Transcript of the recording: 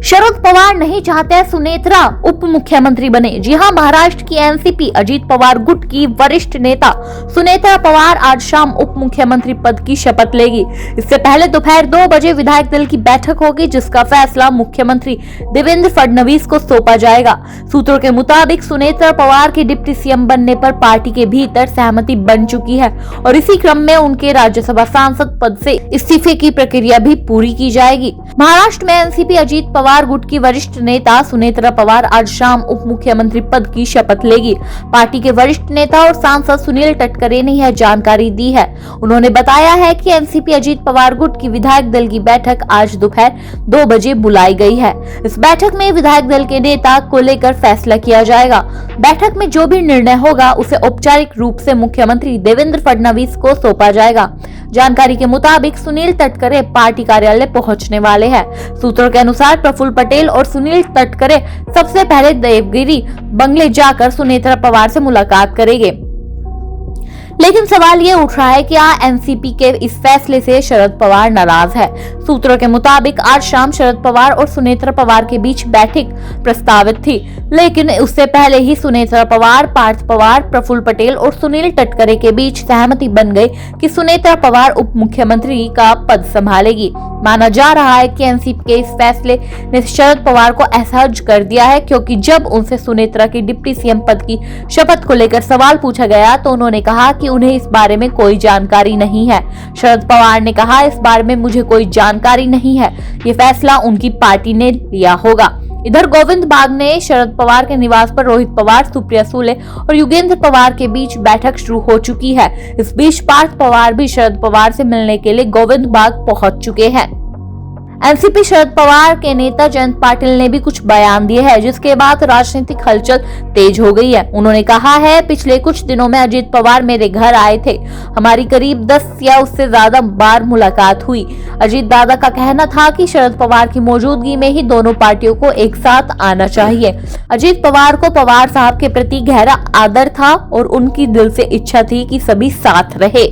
शरद पवार नहीं चाहते सुनेत्रा उप मुख्यमंत्री बने। जी हां, महाराष्ट्र की एनसीपी अजीत पवार गुट की वरिष्ठ नेता सुनेत्रा पवार आज शाम उप मुख्यमंत्री पद की शपथ लेगी। इससे पहले दोपहर 2 बजे विधायक दल की बैठक होगी, जिसका फैसला मुख्यमंत्री देवेंद्र फडणवीस को सौंपा जाएगा। सूत्रों के मुताबिक सुनेत्रा पवार के डिप्टी सीएम बनने पर पार्टी के भीतर सहमति बन चुकी है और इसी क्रम में उनके राज्यसभा सांसद पद से इस्तीफे की प्रक्रिया भी पूरी की जाएगी। महाराष्ट्र में एनसीपी अजीत पवार गुट की वरिष्ठ नेता सुनेत्रा पवार आज शाम उप मुख्यमंत्री पद की शपथ लेगी। पार्टी के वरिष्ठ नेता और सांसद सुनील तटकरे ने यह जानकारी दी है। उन्होंने बताया है कि एनसीपी अजीत पवार गुट की विधायक दल की बैठक आज दोपहर 2 बजे बुलाई गई है। इस बैठक में विधायक दल के नेता को लेकर फैसला किया जाएगा। बैठक में जो भी निर्णय होगा उसे औपचारिक रूप से मुख्यमंत्री देवेंद्र फडणवीस को सौंपा जाएगा। जानकारी के मुताबिक सुनील तटकरे पार्टी कार्यालय पहुंचने वाले हैं। सूत्रों के अनुसार प्रफुल्ल पटेल और सुनील तटकरे सबसे पहले देवगिरी बंगले जाकर सुनेत्रा पवार से मुलाकात करेंगे। लेकिन सवाल ये उठ रहा है कि क्या एनसीपी के इस फैसले से शरद पवार नाराज है। सूत्रों के मुताबिक आज शाम शरद पवार और सुनेत्रा पवार के बीच बैठक प्रस्तावित थी, लेकिन उससे पहले ही सुनेत्रा पवार, पार्थ पवार, प्रफुल्ल पटेल और सुनील तटकरे के बीच सहमति बन गई कि सुनेत्रा पवार उप मुख्यमंत्री का पद संभालेगी। माना जा रहा है कि एनसीपी के इस फैसले ने शरद पवार को असहज कर दिया है, क्योंकि जब उनसे सुनेत्रा की डिप्टी सीएम पद की शपथ को लेकर सवाल पूछा गया तो उन्होंने कहा कि उन्हें इस बारे में कोई जानकारी नहीं है। शरद पवार ने कहा, इस बारे में मुझे कोई जानकारी नहीं है, ये फैसला उनकी पार्टी ने लिया होगा। इधर गोविंद बाग में शरद पवार के निवास पर रोहित पवार, सुप्रिया सुले और युगेंद्र पवार के बीच बैठक शुरू हो चुकी है। इस बीच पार्थ पवार भी शरद पवार से मिलने के लिए गोविंद बाग पहुंच चुके हैं। एनसीपी शरद पवार के नेता जयंत पाटिल ने भी कुछ बयान दिए हैं, जिसके बाद राजनीतिक हलचल तेज हो गई है। उन्होंने कहा है, पिछले कुछ दिनों में अजीत पवार मेरे घर आए थे। हमारी करीब 10 या उससे ज्यादा बार मुलाकात हुई। अजीत दादा का कहना था कि शरद पवार की मौजूदगी में ही दोनों पार्टियों को एक साथ आना चाहिए। अजीत पवार को पवार साहब के प्रति गहरा आदर था और उनकी दिल से इच्छा थी कि सभी साथ रहे।